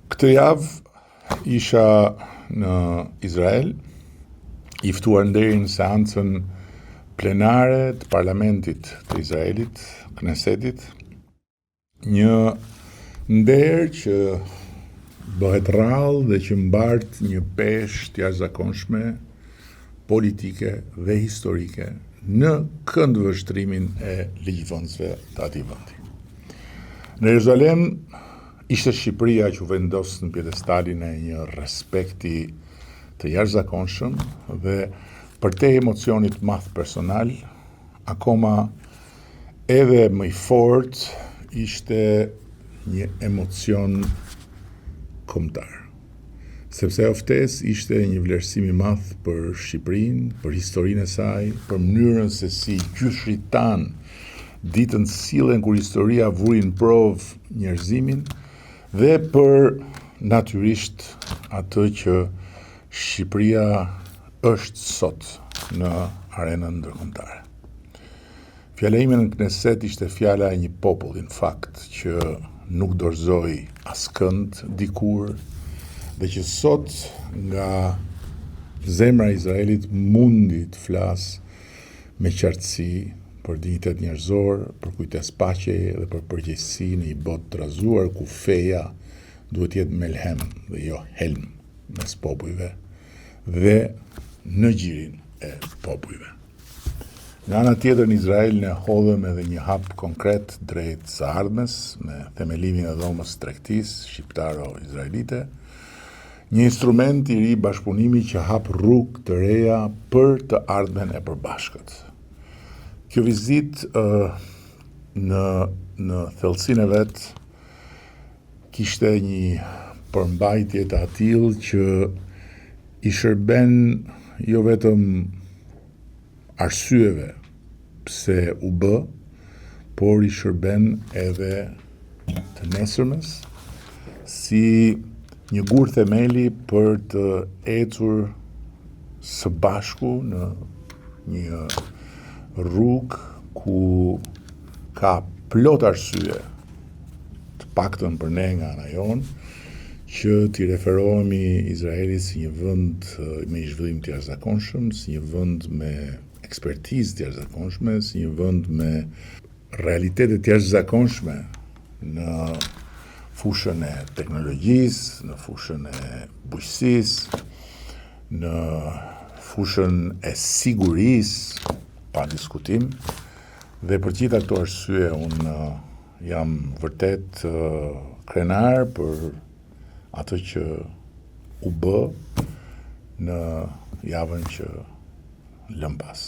Këtë javë isha në Izrael, i ftuar deri në seancën plenare të parlamentit të Izraelit, Knesetit, një nder që bëhet rrallë dhe që mbart një peshë të jashtëzakonshme politike dhe historike në këndvështrimin e ligjvënësve të atij vendi. Në Jeruzalem ishte Shqipëria që vendos në pjedestalin e një respekti të jashtëzakonshëm dhe për te emocionit madh personal, akoma edhe më i fortë ishte një emocion kombëtar. Sepse ajo ftesë ishte një vlerësim i madh për Shqipërinë, për historinë e saj, për mënyrën se si gjyshrit tan ditën sillen kur historia vuri në provë njerëzimin dhe për natyrisht atë që Shqipëria është sot në arenën ndërkombëtare. Fjala ime në Kneset ishte fjala e një populli, në fakt, që nuk dorëzoi askënd dikur dhe që sot nga zemra e Izraelit mundi të flas me qartësi për dinjitet njerëzor, për kujtes paqeje dhe për përgjegjësi në një botë të trazuar ku feja duhet jetë melhem dhe jo helm mes popujve dhe në gjirin e popujve. Nga ana tjetër në Izrael ne hodhëm edhe një hap konkret drejt së ardhmes me themelimin e dhomës tregtisë shqiptaro-izraelite, një instrument i ri bashkëpunimi që hap rrugë të reja për të ardhmen e përbashkët. Kjo vizitë në thellësinë e vet kishte një përmbajtje të atill që i shërben jo vetëm arsyeve pse u bë, por i shërben edhe të nesërmes si një gur themeli për të ecur së bashku në një rrugë ku ka plot arsye, të paktën për ne nga ana jonë, që t'i referohemi Izraelit si një vend me një zhvillim të jashtëzakonshëm, si një vend me ekspertizë të jashtëzakonshme, si një vend me realitete të jashtëzakonshme në fushën e teknologjisë, në fushën e bujqësisë, në fushën e sigurisë, pa diskutim, dhe për gjitha këto arsye unë jam vërtet krenar për atë që u bë në javën që lëm pas.